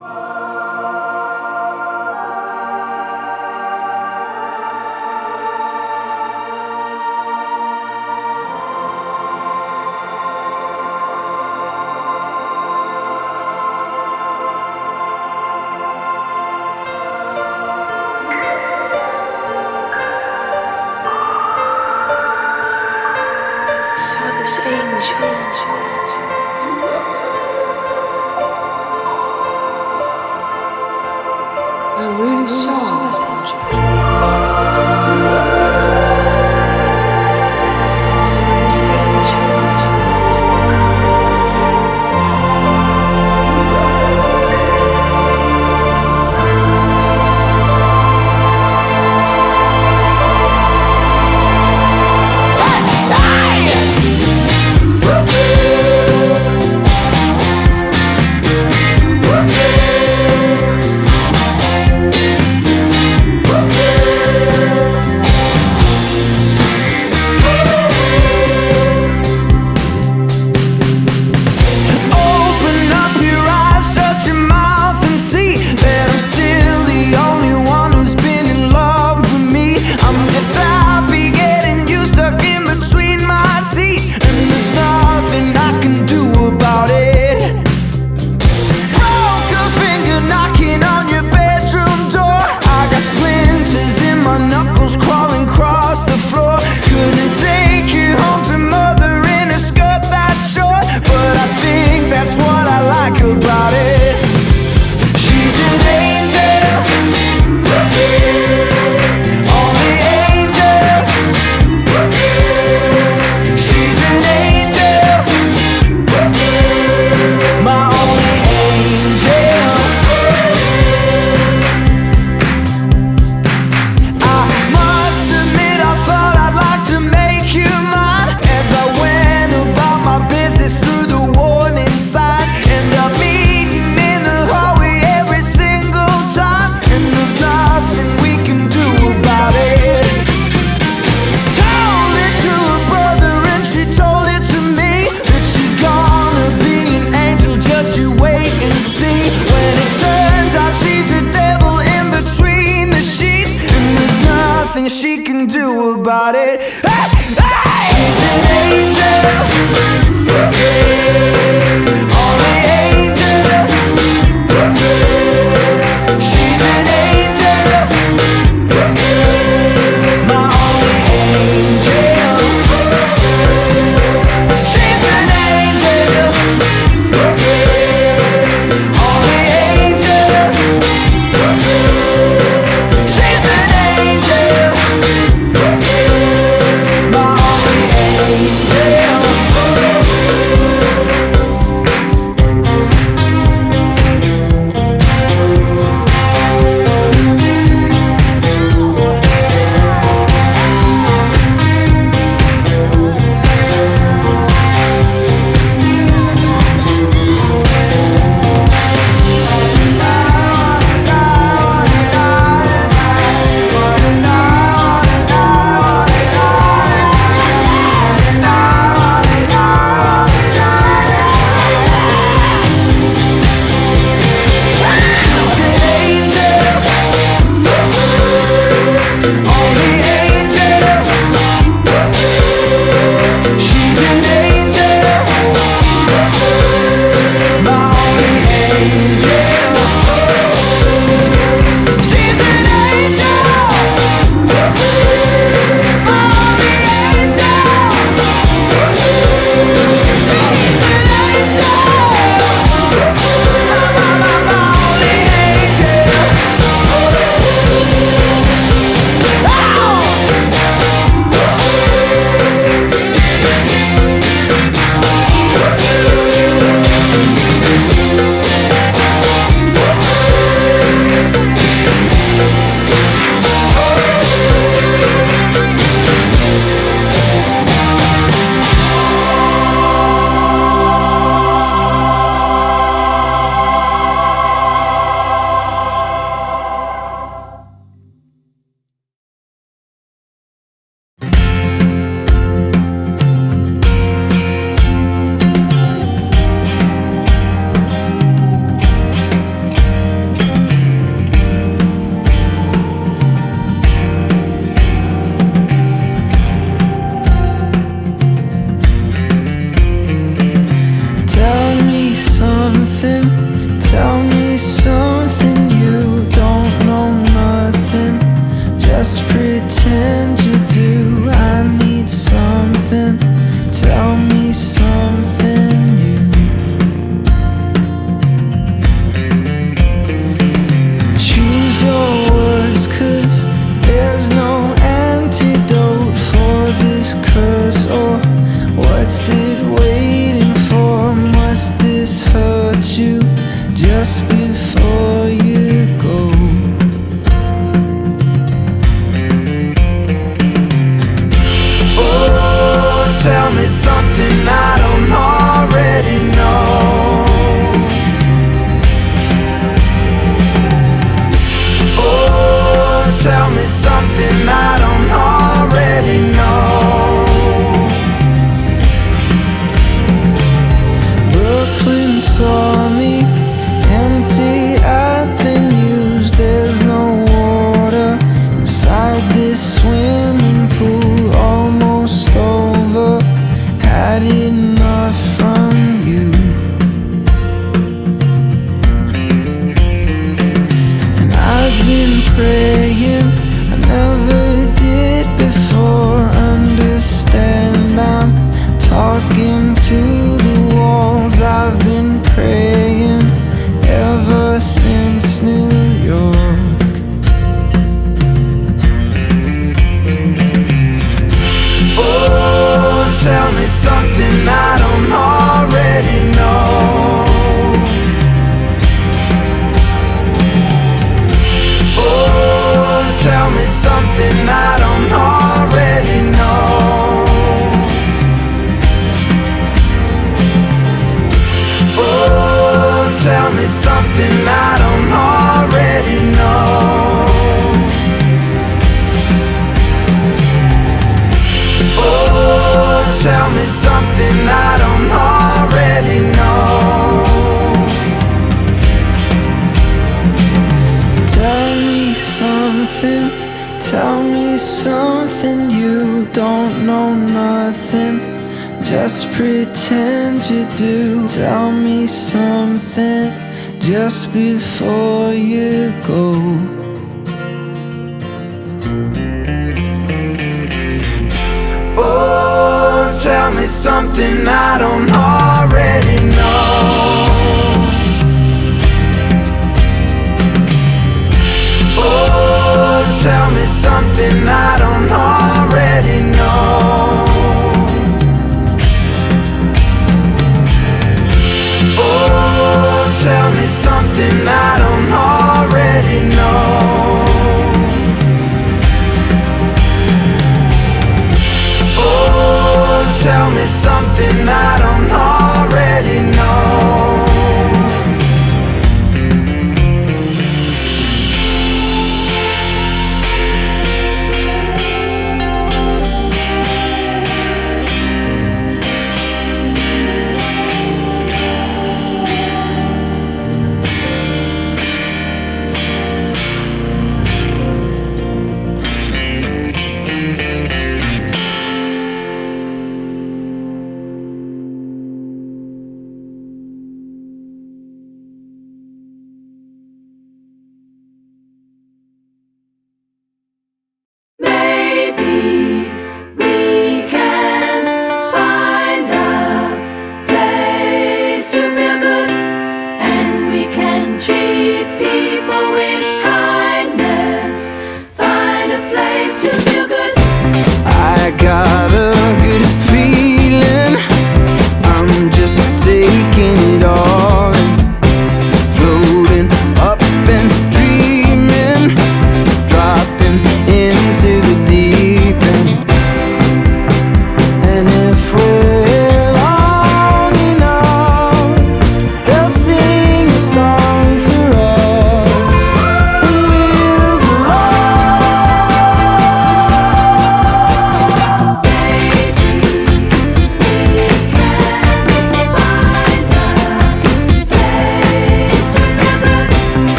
Saw this angel. I really saw that angel. before you go. Oh, tell me something I don't already know. Oh, tell me something I don't already know. Brooklyn saw me empty at the news. There's no water inside this swimming pool. Almost over, had enough from you. And I've been praying, I never did before. Understand I'm talking to the walls. I've been praying ever since New York. Oh, tell me something I don't already know. Oh, tell me something I don't already know. Oh, tell me something I don't already know. Oh, tell me something I don't already know. Tell me something you don't know nothing. Just pretend you do. Tell me something just before you go. Oh, tell me something I don't already know. Oh, tell me something I don't already know. Oh, tell me something I don't already know. Oh, tell me something I don't already know.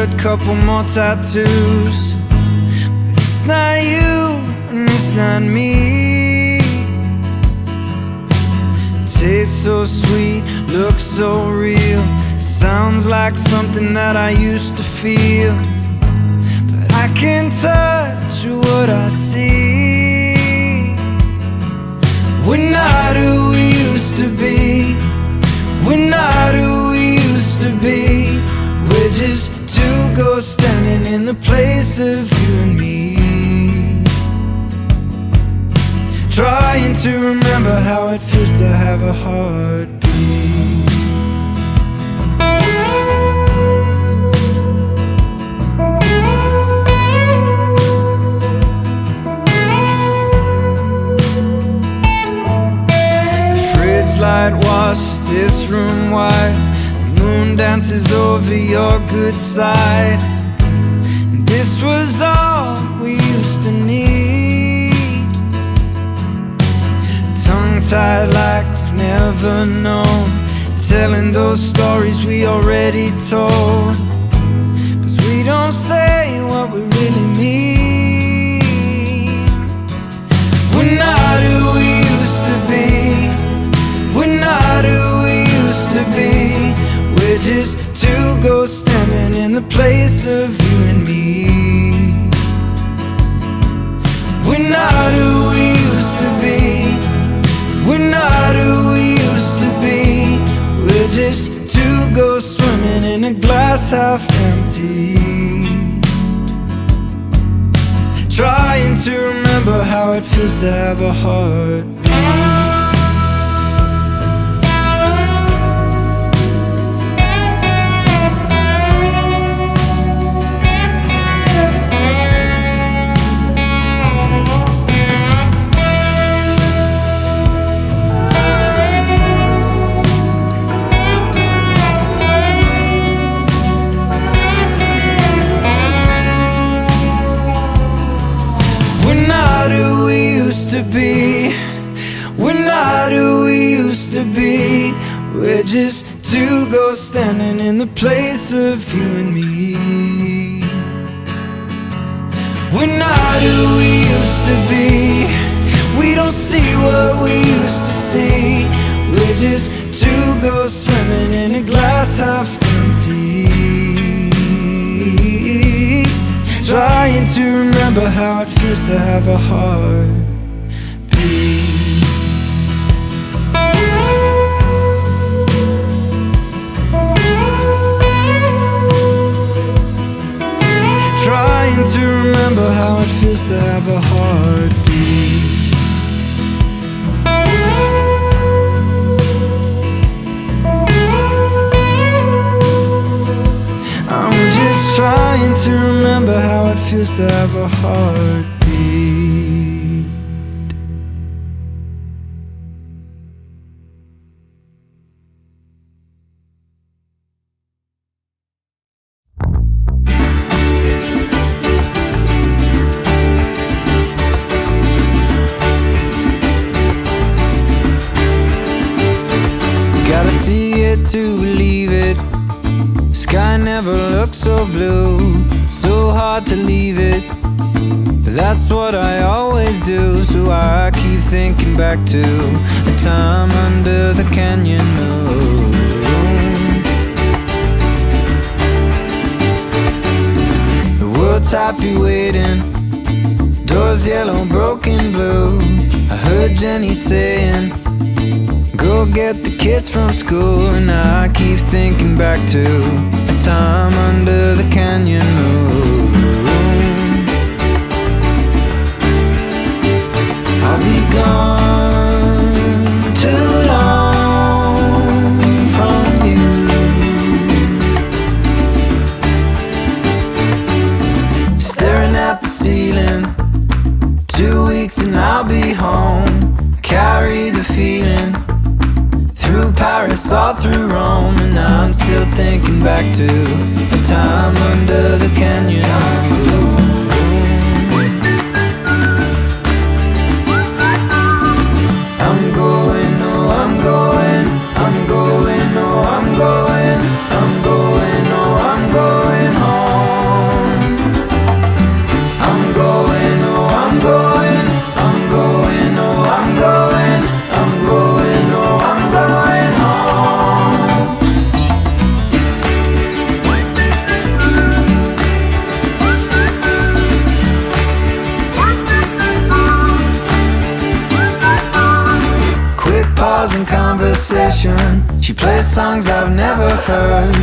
shirt, couple more tattoos. But it's not you and it's not me. Tastes so sweet, looks so real. Sounds like something that I used to feel. But I can't touch what I see. We're not who we used to be. We're not who we used to be. We're just two ghosts standing in the place of you and me. Trying to remember how it feels to have a heartbeat. The fridge light washes this room white. The moon dances over your good side. And this was all we used to need. Tongue-tied like we've never known, telling those stories we already told. 'Cause we don't say what we really mean. We're not who we used to be. We're not who we used to be. We're just two ghosts standing in the place of you and me. We're not who we used to be. We're not who we used to be. We're just two ghosts swimming in a glass half empty. Trying to remember how it feels to have a heartbeat. Be. We're not who we used to be. We're just two ghosts standing in the place of you and me. We're not who we used to be. We don't see what we used to see. We're just two ghosts swimming in a glass half empty. Trying to remember how it feels to have a heart. Trying to remember how it feels to have a heartbeat. I'm just trying to remember how it feels to have a heartbeat. Gotta see it to believe it. Sky never looked so blue, so hard to leave it. But that's what I always do, so I keep thinking back to a time under the canyon moon. The world's happy waiting, doors yellow, broken blue. I heard Jenny saying, go get the kids from school. And I keep thinking back to a time under the canyon moon. I'll be gone too long from you. Staring at the ceiling, 2 weeks and I'll be home. Carry the feeling through Paris, all through Rome. And I'm still thinking back to the time under the canyon moon. I'm going, oh I'm going, I'm going, oh I'm going, I'm going, oh I'm going home. session. She plays songs I've never heard.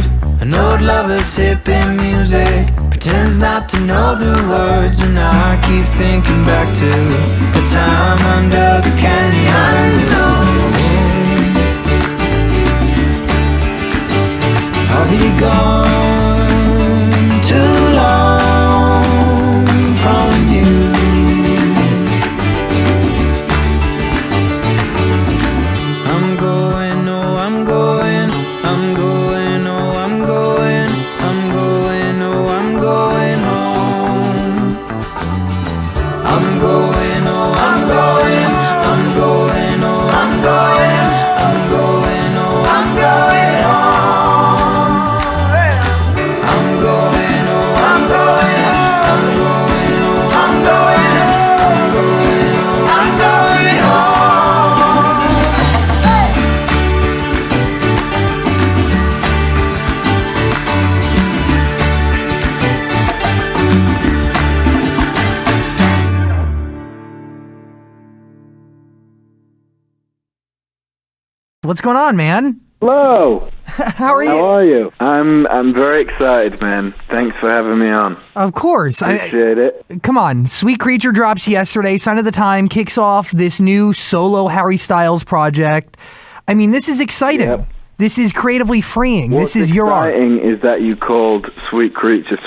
An old lover's hippie music, pretends not to know the words. And I keep thinking back to the time under the canyon. I'll be gone too long from you. I'm going, oh I'm going, I'm going, oh I'm going, I'm going, oh I'm going home. I'm going, oh I'm going, I'm going, oh I'm going, I'm going, oh I'm going home. I'm going, oh I'm going, I'm going, oh I'm going, I'm going, oh I'm going home. What's going on, man? Hello. How are you? How are you? I'm very excited, man. Thanks for having me on. Of course. Appreciate it. Come on. Sweet Creature drops yesterday. Sign of the Time kicks off this new solo Harry Styles project. I mean, this is exciting. Yep. This is creatively freeing. What's this is your art. exciting is that you called Sweet Creature,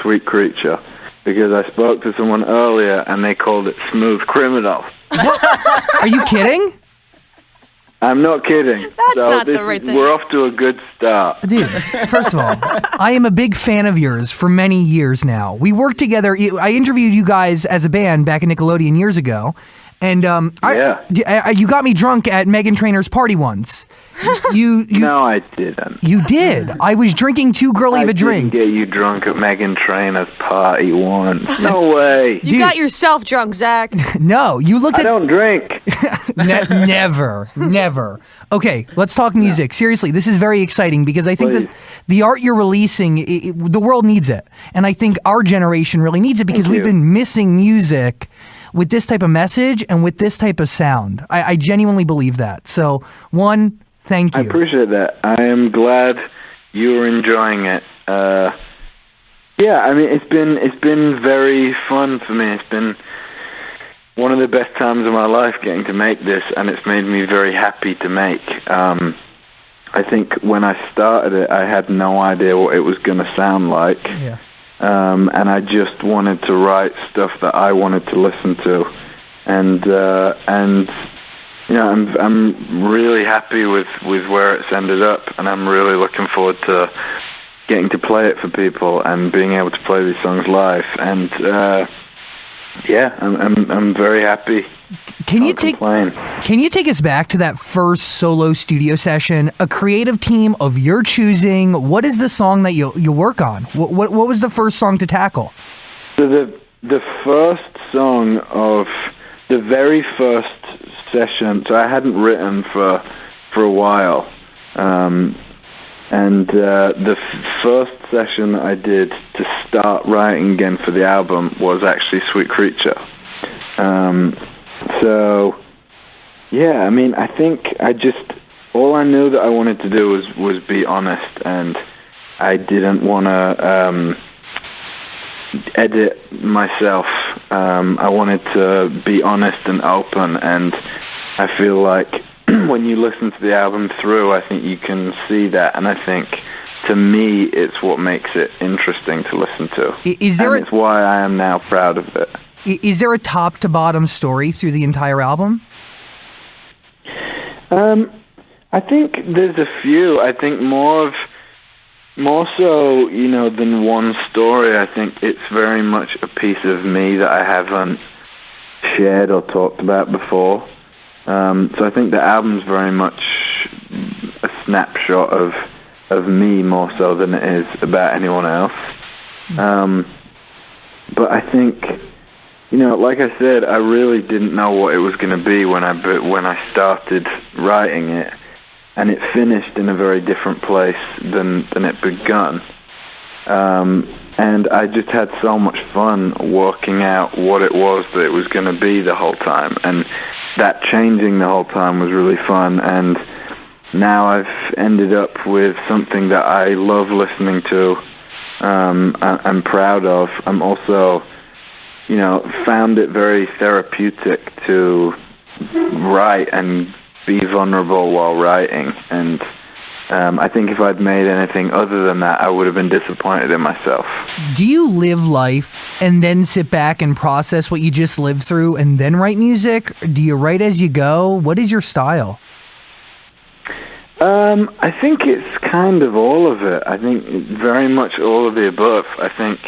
because I spoke to someone earlier and they called it Smooth Criminal. Are you kidding? I'm not kidding. That's not the right thing. We're off to a good start. Dude, first of all, I am a big fan of yours for many years now. We worked together. I interviewed you guys as a band back in Nickelodeon years ago. And you got me drunk at Meghan Trainor's party once. No, I didn't. You did. I was drinking too girly of a drink. I didn't get you drunk at Meghan Trainor's party once. No way. You got yourself drunk, Zach. No, you looked at... I don't drink. Never. Okay, let's talk music. Seriously, this is very exciting because I think the art you're releasing, the world needs it. And I think our generation really needs it because we've been missing music with this type of message and with this type of sound. I genuinely believe that. So, one, thank you. I appreciate that. I am glad you're enjoying it. Yeah, I mean, it's been very fun for me. It's been one of the best times of my life getting to make this, and it's made me very happy to make. I think when I started it, I had no idea what it was going to sound like. Yeah. And I just wanted to write stuff that I wanted to listen to, and you know, I'm really happy with where it's ended up, and I'm really looking forward to getting to play it for people and being able to play these songs live. And yeah, I'm very happy. Can you take us back to that first solo studio session? A creative team of your choosing. What is the song that you work on? What was the first song to tackle? So the first song of the very first session. So I hadn't written for a while, and the first session I did to start writing again for the album was actually Sweet Creature. So, yeah, I mean, I think all I knew that I wanted to do was be honest, and I didn't want to edit myself. I wanted to be honest and open, and I feel like when you listen to the album through, I think you can see that, and I think, to me, it's what makes it interesting to listen to. It's why I am now proud of it. Is there a top-to-bottom story through the entire album? I think there's a few. I think more so, you know, than one story. I think it's very much a piece of me that I haven't shared or talked about before. So I think the album's very much a snapshot of me more so than it is about anyone else. But I think, you know, like I said, I really didn't know what it was going to be when I started writing it, and it finished in a very different place than it begun. And I just had so much fun working out what it was that it was going to be the whole time, and that changing the whole time was really fun. And now I've ended up with something that I love listening to. I'm proud of. I'm also, found it very therapeutic to write and be vulnerable while writing. And I think if I'd made anything other than that, I would have been disappointed in myself. Do you live life and then sit back and process what you just lived through and then write music? Or do you write as you go? What is your style? I think it's kind of all of it. I think very much all of the above. I think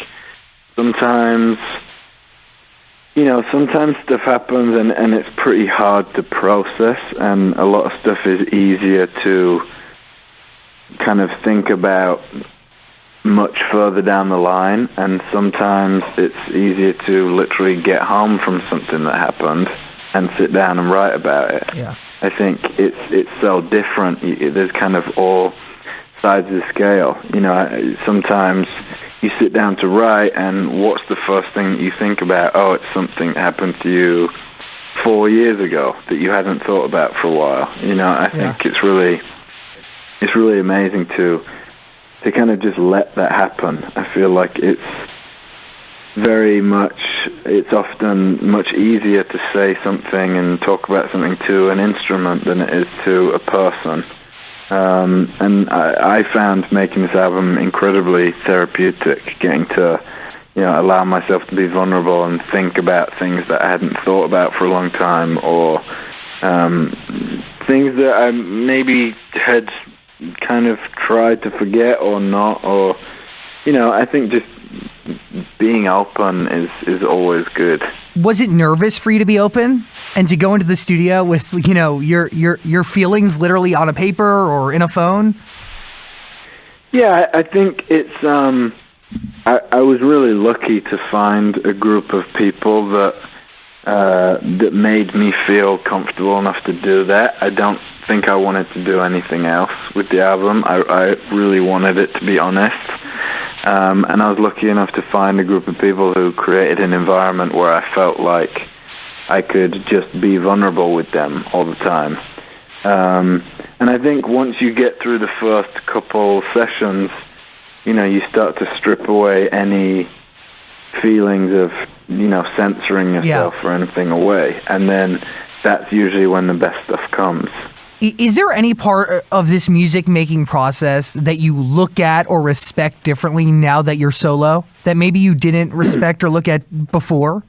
sometimes, sometimes stuff happens and it's pretty hard to process, and a lot of stuff is easier to kind of think about much further down the line, and sometimes it's easier to literally get home from something that happened and sit down and write about it. Yeah. I think it's so different. There's kind of all sides of the scale. Sometimes you sit down to write, and what's the first thing that you think about? Oh, it's something that happened to you 4 years ago that you hadn't thought about for a while. I think it's really amazing to kind of just let that happen. I feel like it's often much easier to say something and talk about something to an instrument than it is to a person. And I found making this album incredibly therapeutic, getting to, allow myself to be vulnerable and think about things that I hadn't thought about for a long time, or things that I maybe had kind of tried to forget or not, or, I think just being open is always good. Was it nervous for you to be open and to go into the studio with, your feelings literally on a paper or in a phone? Yeah, I think it's, I was really lucky to find a group of people that made me feel comfortable enough to do that. I don't think I wanted to do anything else with the album. I really wanted it to be honest. And I was lucky enough to find a group of people who created an environment where I felt like I could just be vulnerable with them all the time. And I think once you get through the first couple sessions, you start to strip away any feelings of, censoring yourself or anything away. And then that's usually when the best stuff comes. Is there any part of this music-making process that you look at or respect differently now that you're solo, that maybe you didn't respect or look at before?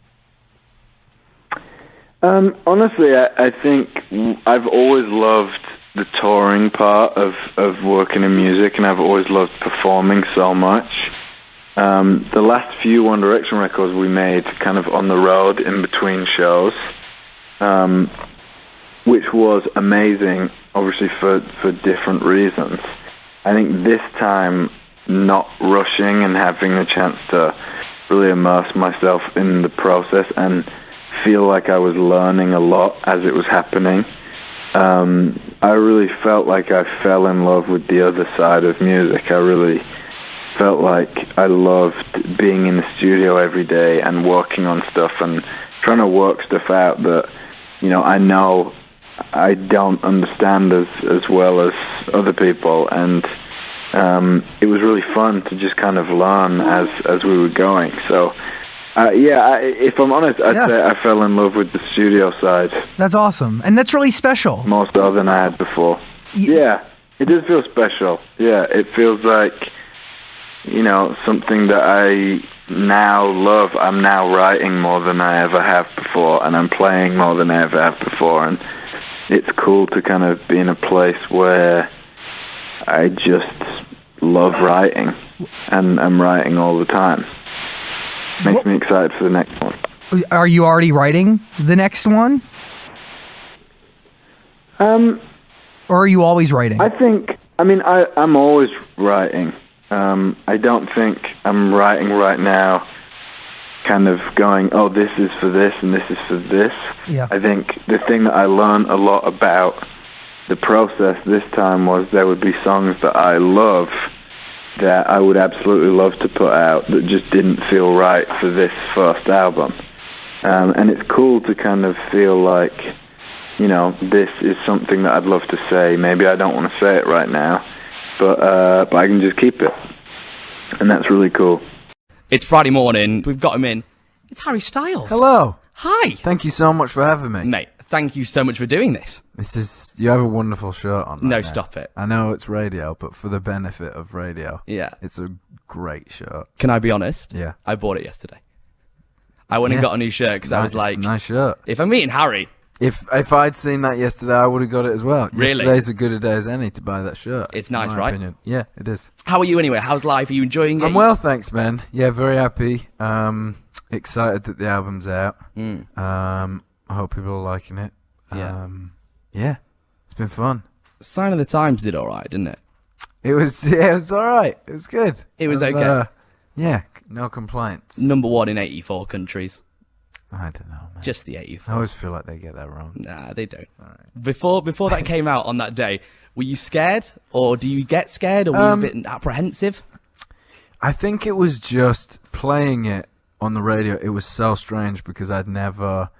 Honestly, I think I've always loved the touring part of working in music, and I've always loved performing so much. The last few One Direction records we made kind of on the road in between shows, which was amazing, obviously for different reasons. I think this time, not rushing and having the chance to really immerse myself in the process and feel like I was learning a lot as it was happening, I really felt like I fell in love with the other side of music. I really felt like I loved being in the studio every day and working on stuff and trying to work stuff out that, I know I don't understand as well as other people, and it was really fun to just kind of learn as we were going. So, if I'm honest, I'd say I fell in love with the studio side. That's awesome, and that's really special. More so than I had before. Yeah, it does feel special. Yeah, it feels like, something that I now love. I'm now writing more than I ever have before, and I'm playing more than I ever have before, and it's cool to kind of be in a place where I just love writing, and I'm writing all the time. Makes me excited for the next one. Are you already writing the next one? Or are you always writing? I'm always writing. I don't think I'm writing right now kind of going, oh, this is for this and this is for this. Yeah. I think the thing that I learned a lot about the process this time was there would be songs that I love that I would absolutely love to put out that just didn't feel right for this first album. And it's cool to kind of feel like this is something that I'd love to say. Maybe I don't want to say it right now, but I can just keep it. And that's really cool. It's Friday morning. We've got him in. It's Harry Styles. Hello. Hi. Thank you so much for having me. Mate, thank you so much for doing this. You have a wonderful shirt on. No, right now. stop it. I know it's radio, but for the benefit of radio, Yeah. it's a great shirt. Can I be honest? Yeah. I bought it yesterday. I went and got a new shirt because I was It's like, a nice shirt. if I'm meeting Harry, If I'd seen that yesterday, I would have got it as well. Really? Yesterday's a good a day as any to buy that shirt. It's in nice, my right? opinion. Yeah, it is. how are you anyway? How's life? Are you enjoying it? I'm well, thanks, man. Yeah, very happy. Excited that the album's out. I hope people are liking it. Yeah. Yeah, it's been fun. Sign of the Times did all right, didn't it? It was all right. It was good. It was And, okay. Yeah, no complaints. Number 1 in 84 countries. I don't know, man. Just the I 84. always feel like they get that wrong. Nah, they don't. Before that came out on that day, were you scared? Or do you get scared? Or were you a bit apprehensive? I think it was just playing it on the radio. It was so strange because I'd never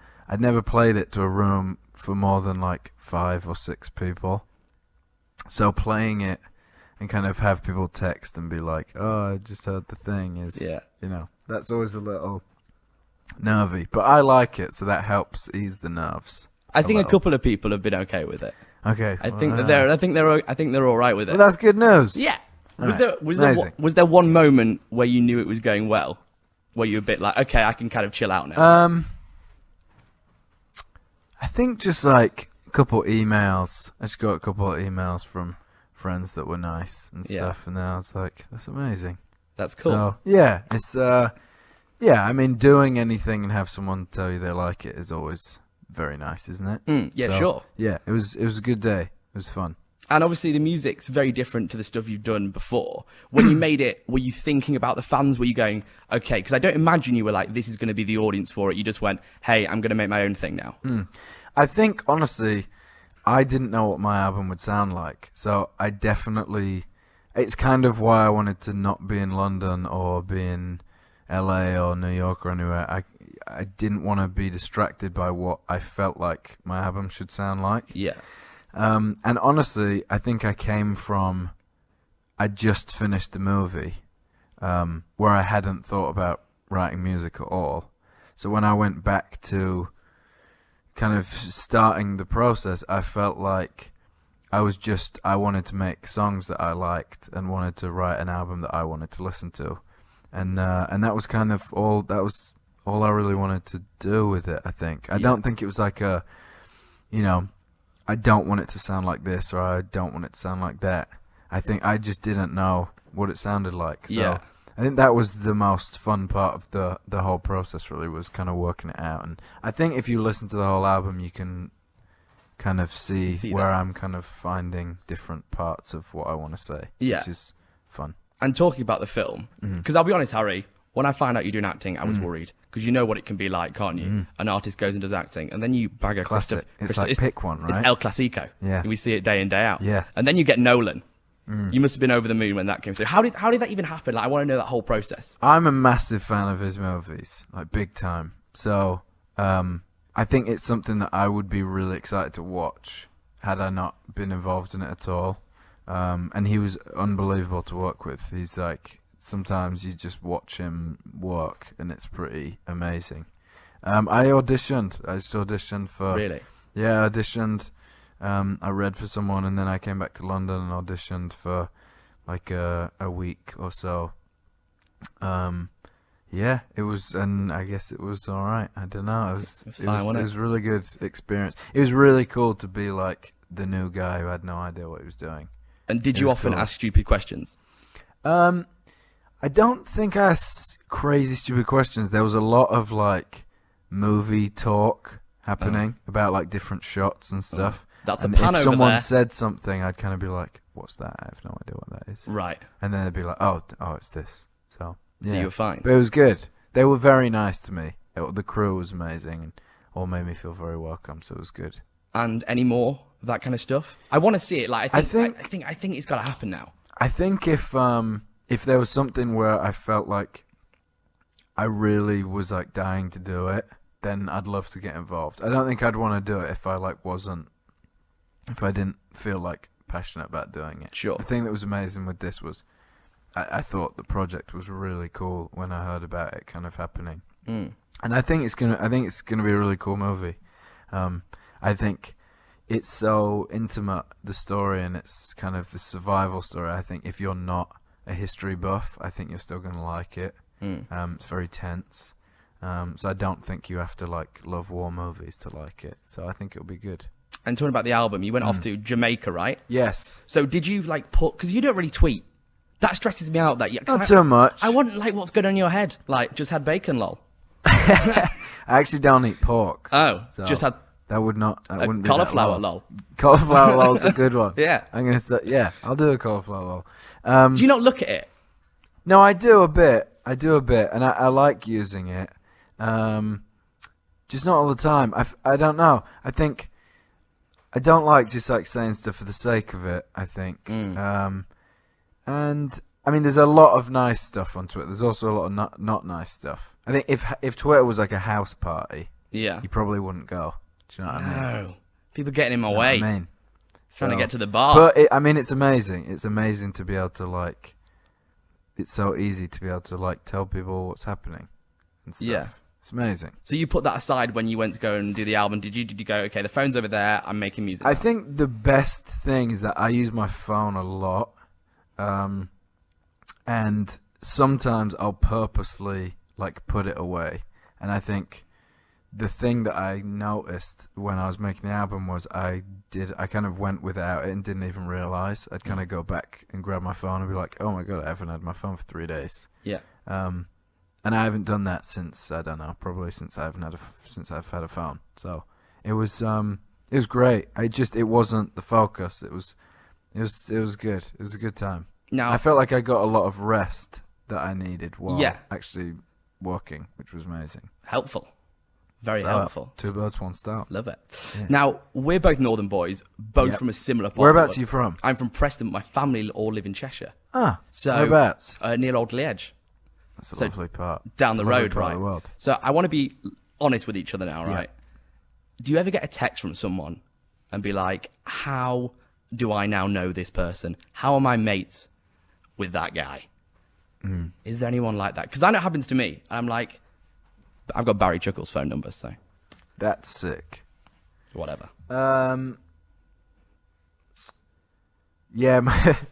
played it to a room for more than like 5 or 6 people. So playing it and kind of have people text and be like, "Oh, I just heard the thing," is that's always a little nervy. But I like it, so that helps ease the nerves. I think a little. couple of people have been okay with it. Okay, I think they're all right with it. Well, that's good news. Yeah. Was Right. there was there one moment where you knew it was going well, where you were a bit like, okay, I can kind of chill out now? I think just like a couple emails. I just got a couple of emails from friends that were nice and Yeah. stuff, and then I was like, "That's amazing." That's cool. So yeah, it's yeah. I mean, doing anything and have someone tell you they like it is always very nice, isn't it? Yeah, So, sure. Yeah, it was a good day. It was fun. And obviously the music's very different to the stuff you've done before. When you made it, were you thinking about the fans? Were you going, okay, because I don't imagine you were like, this is going to be the audience for it. You just went, hey, I'm going to make my own thing now. I think, honestly, I didn't know what my album would sound like. So I definitely... It's kind of why I wanted to not be in London or be in LA or New York or anywhere. I didn't want to be distracted by what I felt like my album should sound like. Yeah. And honestly, I think I came from... I just finished the movie where I hadn't thought about writing music at all. So when I went back to kind of starting the process, I felt like I wanted to make songs that I liked and wanted to write an album that I wanted to listen to. And that was kind of all I really wanted to do with it, I think. I don't think it was like a, I don't want it to sound like this or I don't want it to sound like that. I think I just didn't know what it sounded like. So Yeah. I think that was the most fun part of the whole process, really, was kind of working it out. And I think if you listen to the whole album, you can kind of see where that. I'm kind of finding different parts of what I want to say, Yeah. which is fun. And talking about the film, because I'll be honest, Harry, when I found out you're doing acting, I was worried. Because you know what it can be like, can't you? An artist goes and does acting, and then you bag a Classic. It's like pick one, right? It's El Clasico. Yeah. We see it day in, day out. Yeah. And then you get Nolan. You must have been over the moon when that came through. How did that even happen? Like, I want to know that whole process. I'm a massive fan of his movies, like big time. So I think it's something that I would be really excited to watch had I not been involved in it at all. And he was unbelievable to work with. He's like, sometimes you just watch him work and it's pretty amazing. I just auditioned for... Really? Yeah, I auditioned. I read for someone and then I came back to London and auditioned for like a week or so. Yeah, it was, and I guess it was all right. I don't know. It was fine, it was really good experience. It was really cool to be like the new guy who had no idea what he was doing. And did It you was often cool. ask stupid questions? I don't think I asked crazy stupid questions. There was a lot of like movie talk happening about like different shots and stuff. That's a and pan if over someone there. said something, I'd kind of be like, "What's that? I have no idea what that is." Right. And then they'd be like, "Oh, it's this." So So you were fine. But it was good. They were very nice to me. The crew was amazing and all made me feel very welcome. So it was good. And any more of that kind of stuff? I want to see it. Like, I think it's got to happen now. I think if there was something where I felt like I really was like dying to do it, then I'd love to get involved. I don't think I'd want to do it if I if I didn't feel like passionate about doing it. Sure. The thing that was amazing with this was I thought the project was really cool when I heard about it kind of happening. And I think it's gonna be a really cool movie. I think it's so intimate, the story, and it's kind of the survival story. I think if you're not a history buff, I think you're still gonna like it. It's very tense. So I don't think you have to like love war movies to like it. So I think it'll be good. And talking about the album, you went off to Jamaica, right? Yes. So did you like because you don't really tweet. That stresses me out. Not so much. I want like what's going on in your head. Like just had bacon, lol. I actually don't eat pork. Oh, so just had that wouldn't be cauliflower, that lol. Cauliflower lol's a good one. Yeah. I'm gonna start. Yeah, I'll do a cauliflower lol. Do you not look at it? No, I do a bit, and I like using it. Just not all the time. I don't know. I think I don't like just like saying stuff for the sake of it. I think. And I mean, there's a lot of nice stuff on Twitter. There's also a lot of not nice stuff. I think if Twitter was like a house party, Yeah. you probably wouldn't go. Do you know what I mean? No. People getting in my You know way. what I mean? Trying to So- get to the bar. But it's amazing. It's amazing to be able to like. It's so easy to be able to like tell people what's happening and stuff. Yeah. It's amazing. So you put that aside when you went to go and do the album. Did you go, okay, the phone's over there, I'm making music I now. think the best thing is that I use my phone a lot. And sometimes I'll purposely like put it away. And I think the thing that I noticed when I was making the album was I kind of went without it and didn't even realize. I'd kind of go back and grab my phone and be like, oh my God, I haven't had my phone for 3 days. Yeah. And I haven't done that since, I don't know, probably since I've had a phone. So it was great. It wasn't the focus. It was good. It was a good time. Now, I felt like I got a lot of rest that I needed while Yeah. actually working, which was amazing. helpful. Very So, helpful. 2 birds, 1 stone. Love it. Yeah. Now, we're both northern boys, both Yep. from a similar part. Whereabouts of are you from? I'm from Preston, but my family all live in Cheshire. Ah, So, whereabouts? near Old Edge. That's a so lovely part. Down It's the a lovely road, part right? of the world. So I want to be honest with each other now, Yeah. right? Do you ever get a text from someone and be like, how do I now know this person? How am I mates with that guy? Is there anyone like that? Because I know it happens to me. I'm like, I've got Barry Chuckle's phone number, so That's sick. whatever. Yeah, my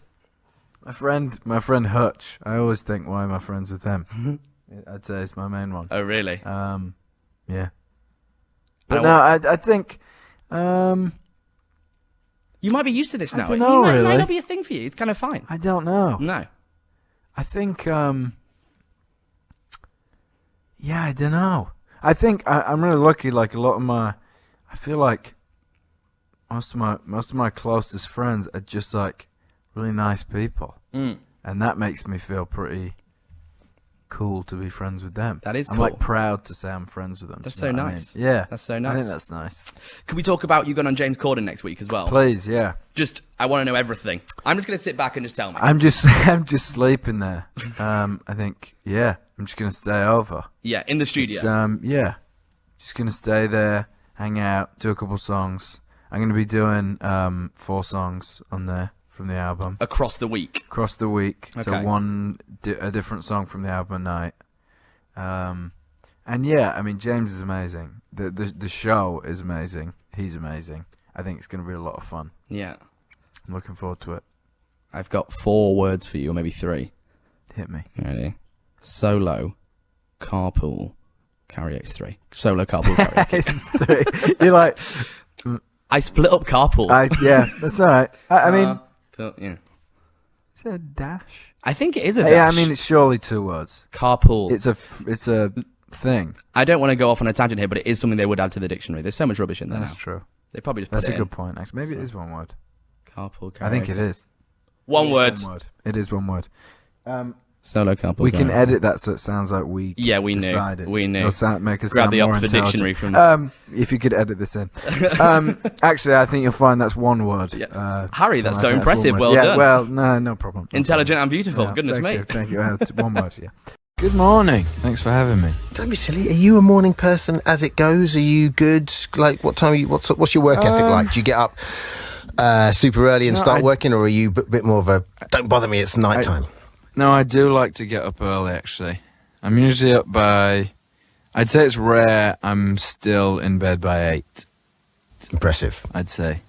friend Hutch. I always think, why am I friends with him? I'd say it's my main one. Oh, really? Yeah. I But no, I think, You might be used to this I now. don't know, It might really. not be a thing for you. It's kind of fine. I don't know. No. I think, yeah, I don't know. I think I'm really lucky. Like I feel like most of my closest friends are just like really nice people, and that makes me feel pretty cool to be friends with them. That is I'm cool. like proud to say I'm friends with them. That's Do you know so what I nice. mean? Yeah, That's so I nice. think that's nice. Can we talk about you going on James Corden next week as well? Please, yeah. Just, I want to know everything. I'm just going to sit back and just tell me. I'm just sleeping there. I think, yeah, I'm just gonna stay over. Yeah, in the studio. It's, yeah, just gonna stay there, hang out, do a couple songs. I'm gonna be doing 4 songs on there from the album Across the week. across the week. So Okay. a different song from the album a night. And yeah, I mean James is amazing. The show is amazing. He's amazing. I think it's gonna be a lot of fun. Yeah. I'm looking forward to it. I've got 4 words for you, or maybe 3. Hit me. Ready? Solo, carpool, karaoke. 3. Solo, carpool, karaoke. It's 3. You're like, I split up carpool. yeah, that's all right. I mean, Yeah. is it a dash? I think it is a dash. Yeah, I mean it's surely 2 words. carpool. It's a thing. I don't want to go off on a tangent here, but it is something they would add to the dictionary. There's so much rubbish in there That's now. true. They probably just put That's it a in. good point, actually. Maybe it is 1 word. Carpool, karaoke. I think it is. One word. 1 word. It is 1 word. Solo, carpool. We can karaoke. edit that so it sounds like we Yeah, we knew. decided. We knew. It'll make us Grab sound the more Oxford intelligent. Dictionary from- If you could edit this in. Actually, I think you'll find that's 1 word. Yeah. Harry, that's I so think impressive. one Well word. Yeah, done. well, no problem. No Intelligent problem. and beautiful. Yeah, Goodness thank me. you, thank you. It's 1 word, yeah. Good morning. Thanks for having me. Don't be silly. Are you a morning person as it goes? Are you good? Like, what time are you, what's your work ethic like? Do you get up super early and start working, or are you a bit more of a, don't bother me, it's night time? No, I do like to get up early, actually. I'm usually up by, I'd say it's rare I'm still in bed by 8. It's impressive. I'd say.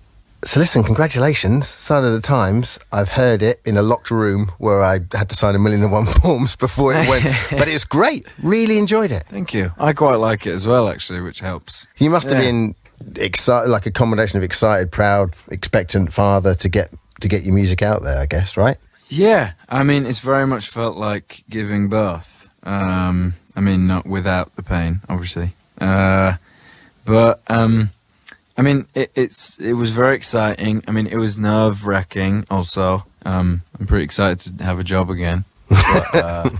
So listen, congratulations. Sign of the Times. I've heard it in a locked room where I had to sign 1,000,001 forms before it went. But it was great. Really enjoyed it. Thank you. I quite like it as well, actually, which helps. You must have been excited, like a combination of excited, proud, expectant father to get your music out there, I guess, right? Yeah. I mean, it's very much felt like giving birth. I mean, not without the pain, obviously. But I mean, it was very exciting. I mean, it was nerve-wracking also. I'm pretty excited to have a job again. But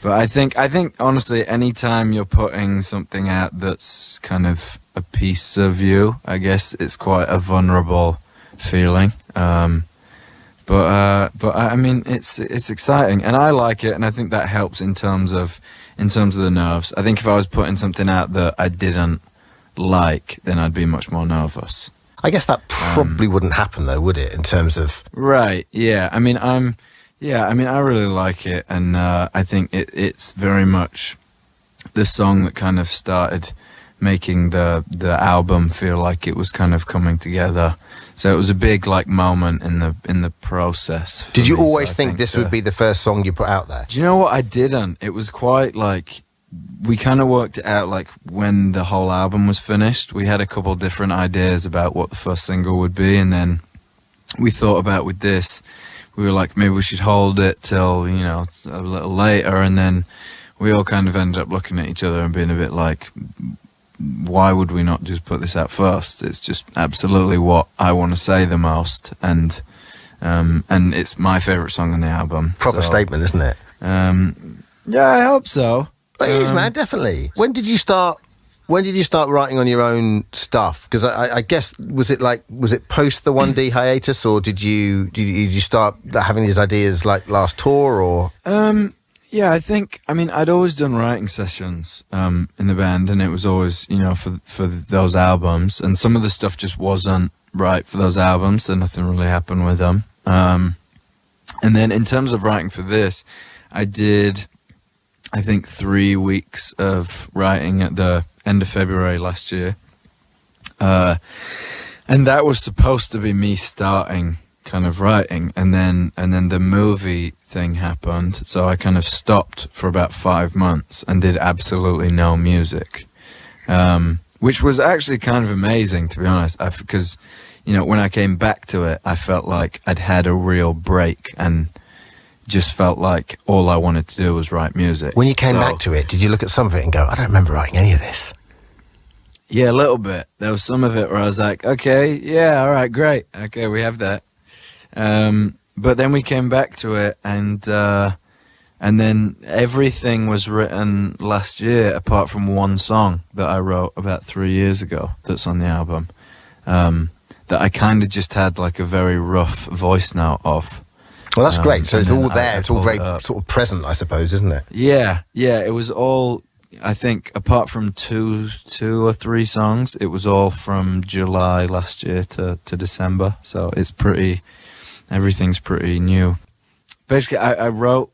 I think honestly, anytime you're putting something out that's kind of a piece of you, I guess it's quite a vulnerable feeling. But I mean, it's exciting, and I like it, and I think that helps in terms of the nerves. I think if I was putting something out that I didn't like, then I'd be much more nervous. I guess that probably wouldn't happen though, would it, in terms of... Right, yeah. I mean, I really like it, and I think it's very much the song that kind of started making the album feel like it was kind of coming together. So it was a big like moment in the process. Did you always think this would be the first song you put out there? Do you know what? I didn't. It was quite like, we kind of worked it out like when the whole album was finished. We had a couple different ideas about what the first single would be, and then we thought about with this, we were like, maybe we should hold it till, you know, a little later, and then we all kind of ended up looking at each other and being a bit like, why would we not just put this out first? It's just absolutely what I want to say the most, and it's my favourite song on the album. Proper statement, isn't it? Yeah, I hope so. It is, man, definitely. When did you start writing on your own stuff? Because I guess, was it post the 1D hiatus, or did you start having these ideas like last tour, or? Yeah, I mean, I'd always done writing sessions in the band, and it was always, you know, for those albums, and some of the stuff just wasn't right for those albums, so nothing really happened with them. And then in terms of writing for this, I did, I think, 3 weeks of writing at the end of February last year. And that was supposed to be me starting kind of writing, and then the movie thing happened, so I kind of stopped for about 5 months and did absolutely no music, which was actually kind of amazing, to be honest, because, you know, when I came back to it, I felt like I'd had a real break and just felt like all I wanted to do was write music. When you came back to it, did you look at some of it and go, I don't remember writing any of this? Yeah, a little bit. There was some of it where I was like, okay, yeah, all right, great. Okay, we have that. But then we came back to it, and then everything was written last year apart from one song that I wrote about 3 years ago that's on the album, that I kind of just had like a very rough voice note of. Well, that's great. So it's all there. It's all very sort of present, I suppose, isn't it? Yeah. It was all, I think, apart from two or three songs, it was all from July last year to December. So it's everything's pretty new. Basically, I wrote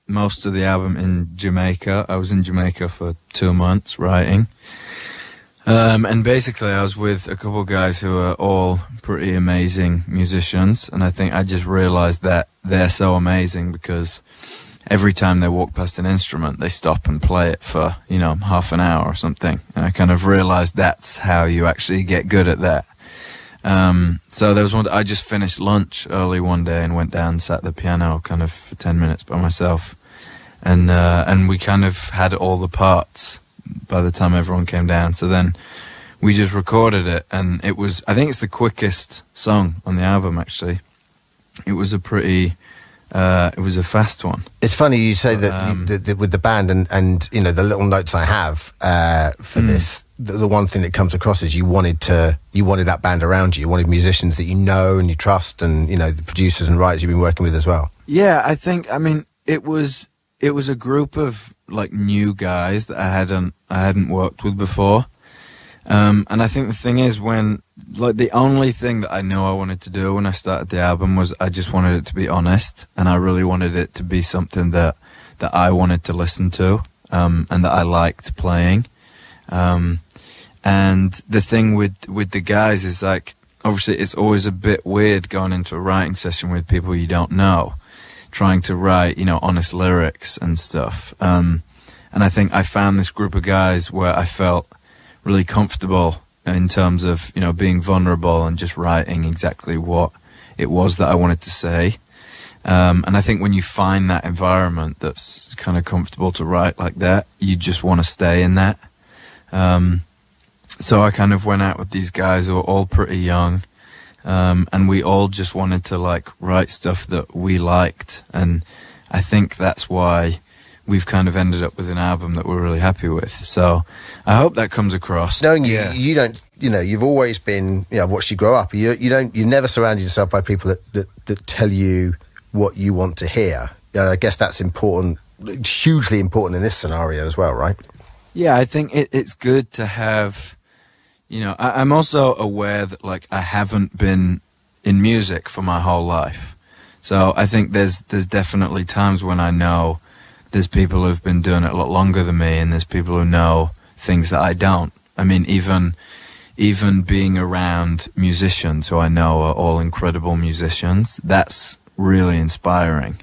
most of the album in Jamaica. I was in Jamaica for 2 months writing. And basically I was with a couple of guys who are all pretty amazing musicians, and I think I just realized that they're so amazing because every time they walk past an instrument, they stop and play it for, you know, half an hour or something. And I kind of realized that's how you actually get good at that. So there was I just finished lunch early one day and went down and sat at the piano kind of for 10 minutes by myself. And we kind of had all the parts by the time everyone came down. So then we just recorded it, and it was, I think it's the quickest song on the album, actually. It was a pretty, it was a fast one. It's funny you say that with the band and you know, the little notes I have for this, the one thing that comes across is you wanted that band around you. You wanted musicians that you know and you trust, and, you know, the producers and writers you've been working with as well. Yeah, I mean, it it was a group of like new guys that I hadn't worked with before. And I think the thing is, when like the only thing that I knew I wanted to do when I started the album was I just wanted it to be honest, and I really wanted it to be something that I wanted to listen to, and that I liked playing. And the thing with the guys is, like, obviously it's always a bit weird going into a writing session with people you don't know, trying to write, you know, honest lyrics and stuff. And I think I found this group of guys where I felt really comfortable in terms of, you know, being vulnerable and just writing exactly what it was that I wanted to say. And I think when you find that environment that's kind of comfortable to write like that, you just want to stay in that. So I kind of went out with these guys who were all pretty young, and we all just wanted to like write stuff that we liked. And I think that's why we've kind of ended up with an album that we're really happy with. So I hope that comes across. Knowing you don't, you know, you've always been, you know, I've watched you grow up. You never surrounded yourself by people that tell you what you want to hear. I guess that's important, hugely important in this scenario as well, right? Yeah, I think it's good to have, you know, I'm also aware that like I haven't been in music for my whole life. So I think there's definitely times when I know there's people who've been doing it a lot longer than me, and there's people who know things that I don't. I mean, even being around musicians who I know are all incredible musicians, that's really inspiring.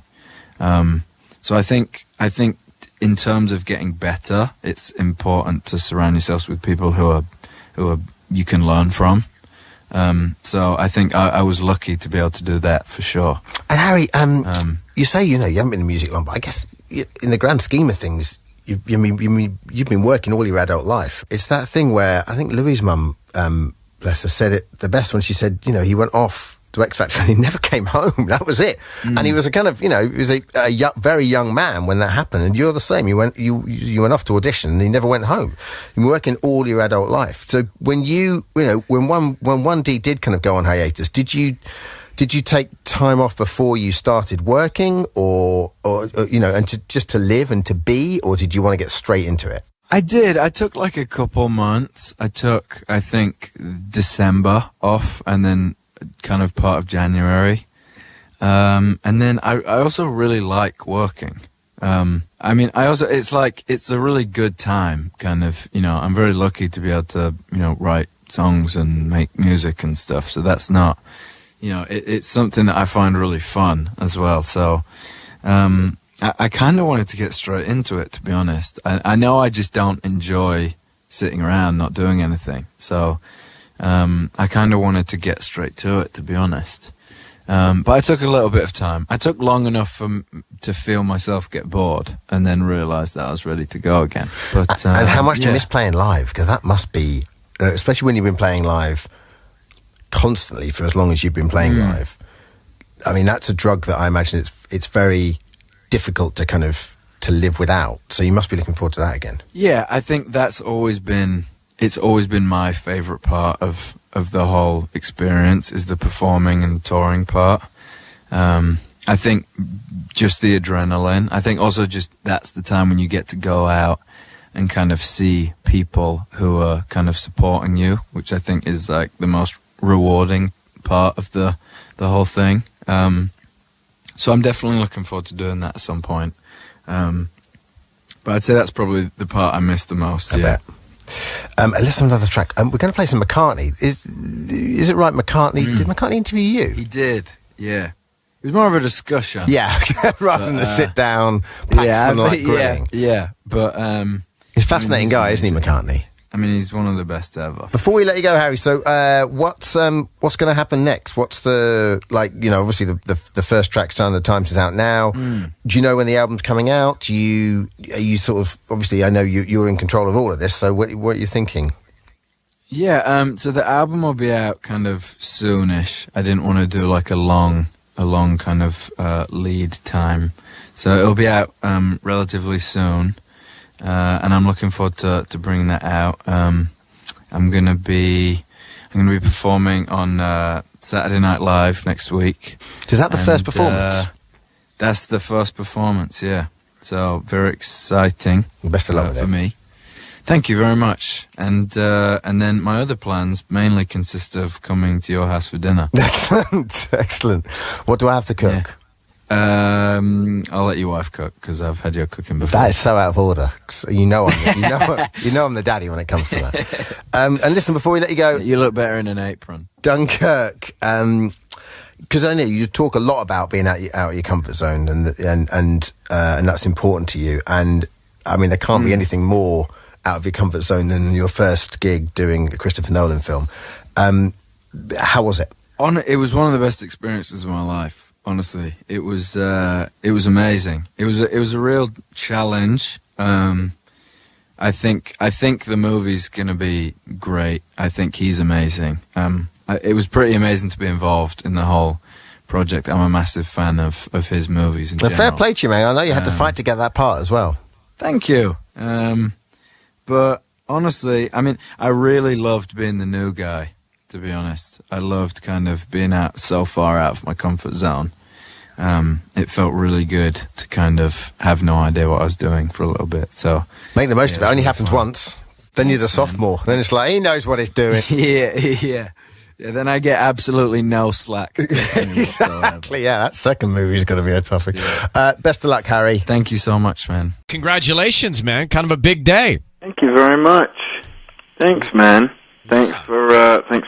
So I think in terms of getting better, it's important to surround yourselves with people who are you can learn from. So I think I was lucky to be able to do that for sure. And Harry, you say, you know, you haven't been in music long, but I guess in the grand scheme of things, you've been working all your adult life. It's that thing where I think Louis' mum, bless her, said it the best when she said, you know, he went off to X Factor and he never came home. That was it. And he was a kind of, you know, he was a very young man when that happened. And you're the same. You went off to audition and he never went home. You've been working all your adult life. So when when 1D did kind of go on hiatus, did you take time off before you started working, or you know, and just to live and to be, or did you want to get straight into it? I did. I took like a couple months. I took, I think, December off, and then kind of part of January. And then I also really like working. I mean, it's a really good time, kind of, you know, I'm very lucky to be able to, you know, write songs and make music and stuff. So that's not, you know, it's something that I find really fun as well. So, I kind of wanted to get straight into it, to be honest. I know I just don't enjoy sitting around not doing anything. So, I kind of wanted to get straight to it, to be honest. But I took a little bit of time. I took long enough to feel myself get bored, and then realise that I was ready to go again. But and how much do you miss playing live? Because that must be, especially when you've been playing live constantly for as long as you've been playing live. I mean, that's a drug that I imagine it's very difficult to live without. So you must be looking forward to that again. Yeah, I think it's always been my favourite part of the whole experience, is the performing and touring part. I think just the adrenaline. I think also just that's the time when you get to go out and kind of see people who are kind of supporting you, which I think is like the most rewarding part of the whole thing. So I'm definitely looking forward to doing that at some point. But I'd say that's probably the part I miss the most. I bet. Listen to another track. We're going to play some McCartney. Is it right, McCartney? Did McCartney interview you? He did, yeah. It was more of a discussion. Yeah, rather than a sit-down, Paxman-like grilling. Yeah, but... he's a fascinating guy, isn't he, McCartney? I mean, he's one of the best ever. Before we let you go, Harry, so what's going to happen next? What's the, like, you know, obviously the first track, Sign of the Times, is out now. Do you know when the album's coming out? Are you sort of, obviously, I know you're in control of all of this, so what are you thinking? Yeah, so the album will be out kind of soonish. I didn't want to do like a long kind of lead time. So it'll be out relatively soon. And I'm looking forward to bringing that out. I'm gonna be performing on Saturday Night Live next week. Is that the first performance? That's the first performance, yeah. So very exciting. Best of luck with for it. me. Thank you very much. And then my other plans mainly consist of coming to your house for dinner. Excellent, excellent. What do I have to cook? I'll let your wife cook because I've had your cooking before. That is so out of order. You know I'm the daddy when it comes to that. And listen, before we let you go, You look better in an apron. Dunkirk. Because I know you talk a lot about being out of your comfort zone, and that's important to you. And I mean, there can't be anything more out of your comfort zone than your first gig doing a Christopher Nolan film. How was it? It was one of the best experiences of my life. Honestly, it was amazing. It was a real challenge. I think the movie's gonna be great. I think he's amazing. It was pretty amazing to be involved in the whole project. I'm a massive fan of his movies in general. Fair play to you, man. I know you had to fight to get that part as well. Thank you. But honestly, I mean, I really loved being the new guy, to be honest. I loved kind of being so far out of my comfort zone. It felt really good to kind of have no idea what I was doing for a little bit. So make the most of it. Only happens once. Then you're the sophomore. Then it's like, he knows what he's doing. Yeah, then I get absolutely no slack. Exactly, yeah. That second movie is going to be a toughie. Yeah. Best of luck, Harry. Thank you so much, man. Congratulations, man. Kind of a big day. Thank you very much. Thanks, man. Thanks for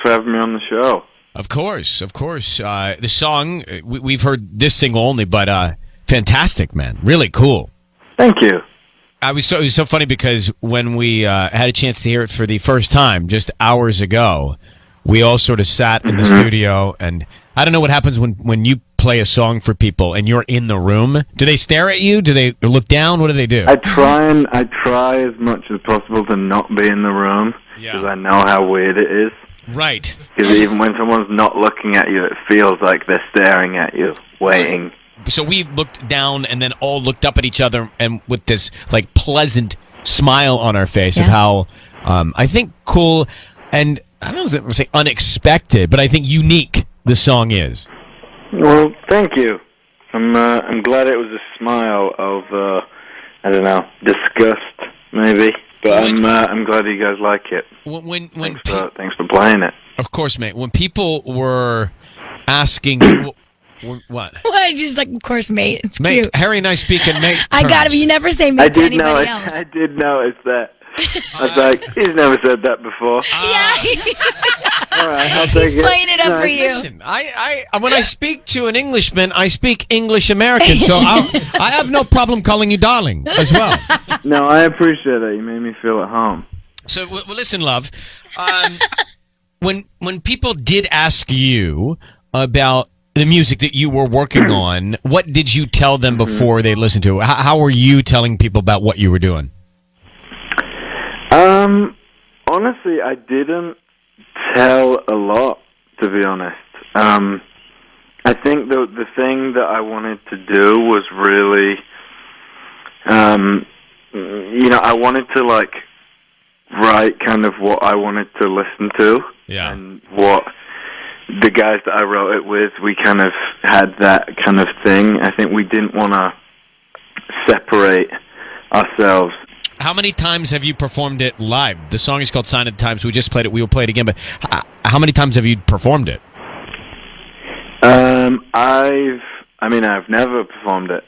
having me on the show. Of course. The song, we've heard this single only, but fantastic, man. Really cool. Thank you. It was so funny because when we had a chance to hear it for the first time just hours ago, we all sort of sat in the studio, and I don't know what happens when you play a song for people and you're in the room. Do they stare at you? Do they look down? What do they do? I try as much as possible to not be in the room because I know how weird it is. Right. Because even when someone's not looking at you, it feels like they're staring at you, waiting. So we looked down and then all looked up at each other and with this like pleasant smile on our face of how I think cool and I don't know if I say unexpected, but I think unique the song is. Well, thank you. I'm glad it was a smile of I don't know, disgust maybe, but I'm glad you guys like it. Thanks for playing it. Of course, mate. When people were asking you, what? What? Just like, of course, mate. It's mate, cute. Harry and I speak in mate. I got it. You never say mate to anybody else. I did notice that. I was like, he's never said that before. All right, I'll take He's playing it up for you. Listen, I when I speak to an Englishman, I speak English American, so I have no problem calling you darling as well. No, I appreciate it. You made me feel at home. So, well, listen, love. When people did ask you about the music that you were working on, what did you tell them before they listened to it? How were you telling people about what you were doing? Honestly, I didn't tell a lot, to be honest. I think the thing that I wanted to do was really, I wanted to like write kind of what I wanted to listen to, and what the guys that I wrote it with, we kind of had that kind of thing. I think we didn't want to separate ourselves. How many times have you performed it live? The song is called Sign of the Times. We just played it. We will play it again. But how many times have you performed it? I've never performed it.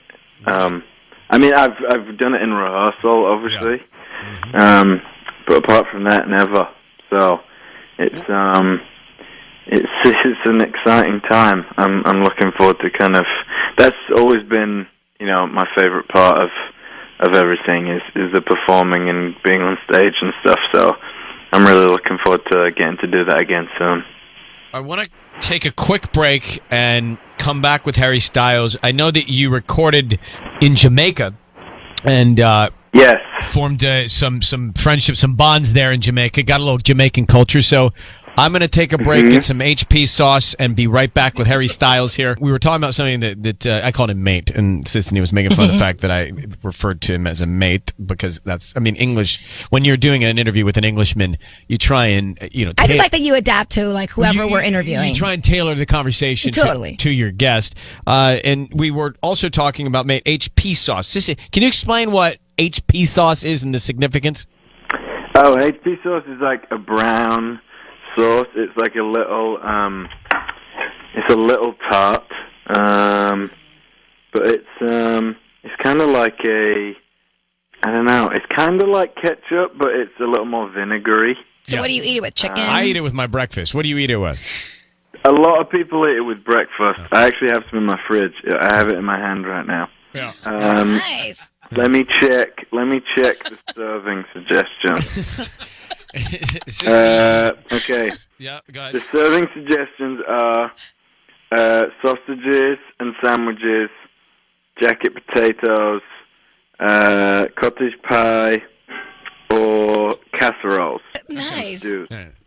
I've done it in rehearsal, obviously. Yeah. But apart from that, never. So it's an exciting time. I'm looking forward to kind of. That's always been, my favorite part of everything is the performing and being on stage and stuff. So I'm really looking forward to getting to do that again soon. I want to take a quick break and come back with Harry Styles. I know that you recorded in Jamaica and formed some friendships, some bonds there in Jamaica. Got a little Jamaican culture. So I'm going to take a break, get some HP sauce, and be right back with Harry Styles here. We were talking about something that I called him mate, and Sissany was making fun of the fact that I referred to him as a mate because English. When you're doing an interview with an Englishman, you try and I just like that you adapt to like whoever we're interviewing. You try and tailor the conversation to your guest. And we were also talking about mate HP sauce. Sissy, can you explain what HP sauce is and the significance? Oh, HP sauce is like a brown sauce. It's like a little, it's a little tart, but it's kind of like I don't know, it's kind of like ketchup, but it's a little more vinegary. So what do you eat it with, chicken? I eat it with my breakfast. What do you eat it with? A lot of people eat it with breakfast. I actually have some in my fridge. I have it in my hand right now. Yeah. Nice. Let me check the serving suggestions. Okay. Yeah, go ahead. The serving suggestions are sausages and sandwiches, jacket potatoes, cottage pie, or casseroles. Nice.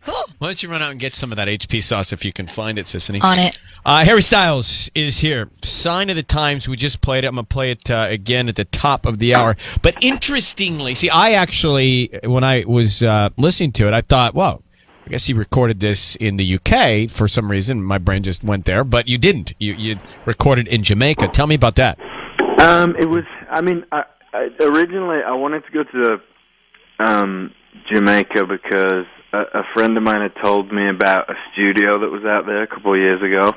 Cool. Why don't you run out and get some of that HP sauce if you can find it, Sissany? On it. Harry Styles is here. Sign of the Times. We just played it. I'm going to play it again at the top of the hour. But interestingly, see, I actually, when I was listening to it, I thought, well, I guess you recorded this in the UK for some reason. My brain just went there, but you didn't. You recorded in Jamaica. Tell me about that. It was, originally I wanted to go to Jamaica because a friend of mine had told me about a studio that was out there a couple of years ago.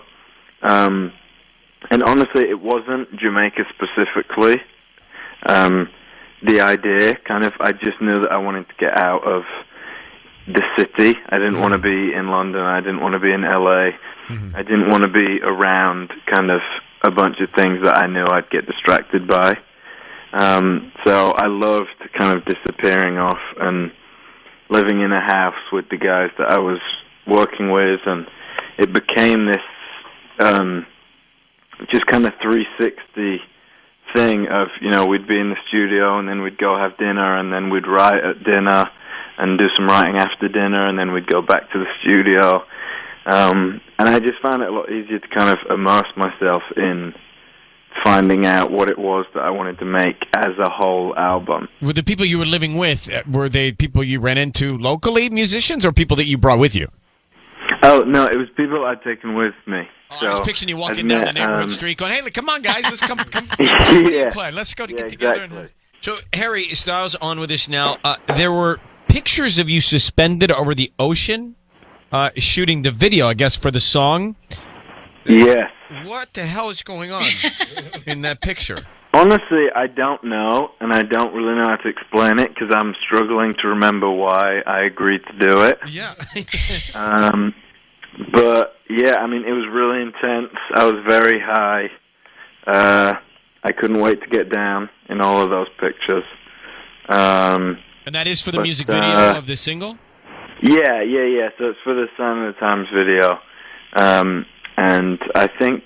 And honestly, it wasn't Jamaica specifically. The idea, I just knew that I wanted to get out of the city. I didn't want to be in London. I didn't want to be in LA. I didn't want to be around a bunch of things that I knew I'd get distracted by. So I loved disappearing off and living in a house with the guys that I was working with, and it became this just 360 thing of, we'd be in the studio and then we'd go have dinner and then we'd write at dinner and do some writing after dinner and then we'd go back to the studio. And I just found it a lot easier to immerse myself in finding out what it was that I wanted to make as a whole album. Were the people you were living with, were they people you ran into locally, musicians, or people that you brought with you? Oh, no, it was people I'd taken with me. I was picturing you walking down the neighborhood street going, hey, come on, guys, let's come yeah. play. Let's go get exactly. together. So, Harry Styles on with us now. There were pictures of you suspended over the ocean shooting the video, I guess, for the song. Yes. What the hell is going on in that picture? Honestly, I don't know, and I don't really know how to explain it because I'm struggling to remember why I agreed to do it. Yeah. But, yeah, it was really intense. I was very high. I couldn't wait to get down in all of those pictures. And that is for the music video of the single? Yeah. So it's for the Sign of the Times video. And I think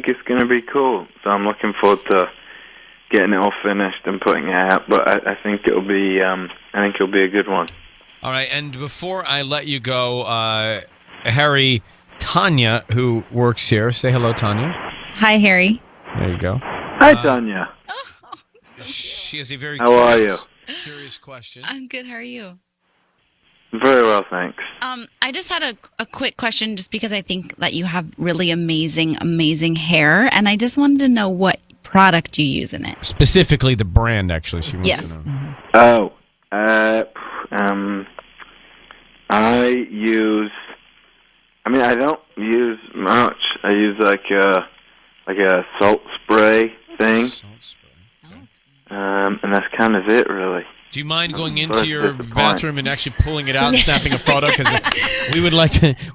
it's going to be cool. So I'm looking forward to getting it all finished and putting it out. But I think it'll be a good one. All right. And before I let you go, Harry, Tanya, who works here, say hello, Tanya. Hi, Harry. There you go. Hi, Tanya. She has a very curious question. I'm good. How are you? Very well, thanks. I just had a quick question just because I think that you have really amazing hair, and I just wanted to know what product you use in it. Specifically the brand, actually, she wants to know. Oh, I use, I don't use much. I use like a salt spray thing. Salt spray. And that's kind of it, really. Do you mind going into your bathroom and actually pulling it out and snapping a photo? Because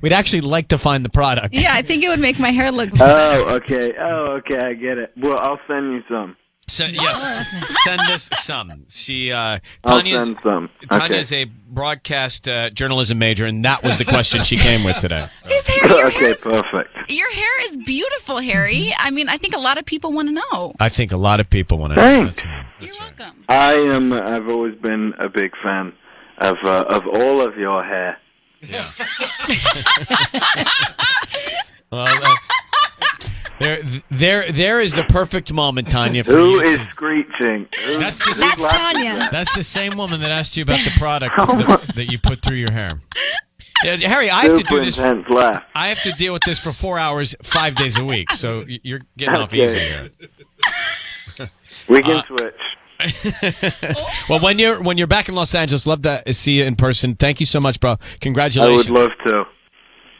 we'd actually like to find the product. Yeah, I think it would make my hair look Oh, okay, I get it. Well, I'll send you some. Yes, send us some. I'll send some. Tanya is a broadcast journalism major, and that was the question she came with today. His hair, perfect. Your hair is beautiful, Harry. I think a lot of people want to know. I think a lot of people want to know. Thanks. You're welcome. I've always been a big fan of all of your hair. Yeah. Well, there is the perfect moment, Tanya. For Who you is to- screeching? That's Tanya. That's the same woman that asked you about the product that you put through your hair. Yeah, Harry, I have to do this. Intense laugh. I have to deal with this for 4 hours, 5 days a week. So you're getting off Okay. easy here. We can switch. Well, when you're back in Los Angeles, love to see you in person. Thank you so much, bro. I Congratulations. would love to.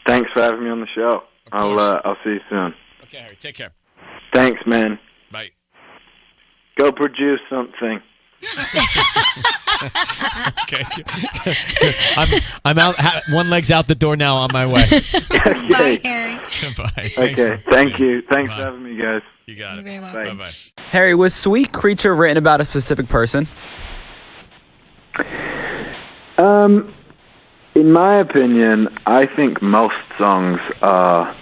Thanks for having me on the show. I'll see you soon. Okay, Harry, take care. Thanks, man. Bye. Go produce something. Okay. I'm out. One leg's out the door now. On my way. Okay. Bye, Harry. Bye. Okay. Thank you. Thanks for having me, guys. You got You're it. very welcome. Bye bye. Harry, was Sweet Creature written about a specific person? In my opinion, I think most songs are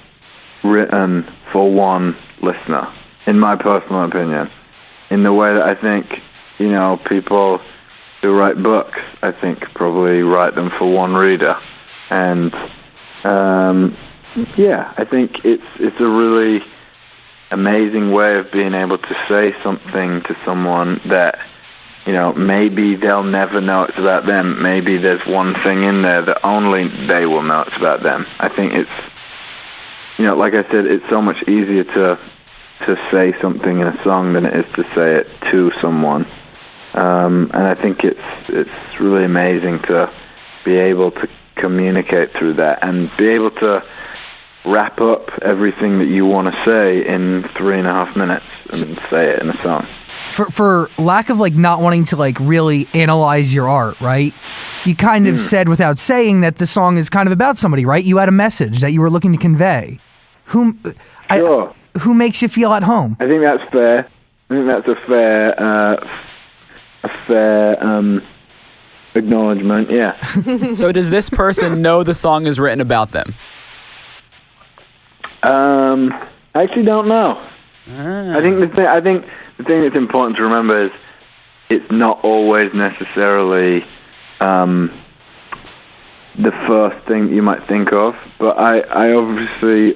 written for one listener. In my personal opinion, in the way that I think, people who write books, I think probably write them for one reader, and I think it's a really amazing way of being able to say something to someone that, maybe they'll never know it's about them. Maybe there's one thing in there that only they will know it's about them. I think it's, like I said, it's so much easier to say something in a song than it is to say it to someone. And I think it's really amazing to be able to communicate through that and be able to wrap up everything that you want to say in 3.5 minutes and say it in a song. For lack of not wanting to really analyze your art, right? You kind of said without saying that the song is kind of about somebody, right? You had a message that you were looking to convey. Who makes you feel at home? I think that's fair. I think that's a fair acknowledgement. Yeah. So does this person know the song is written about them? I actually don't know. I think the thing that's important to remember is it's not always necessarily the first thing you might think of, but I obviously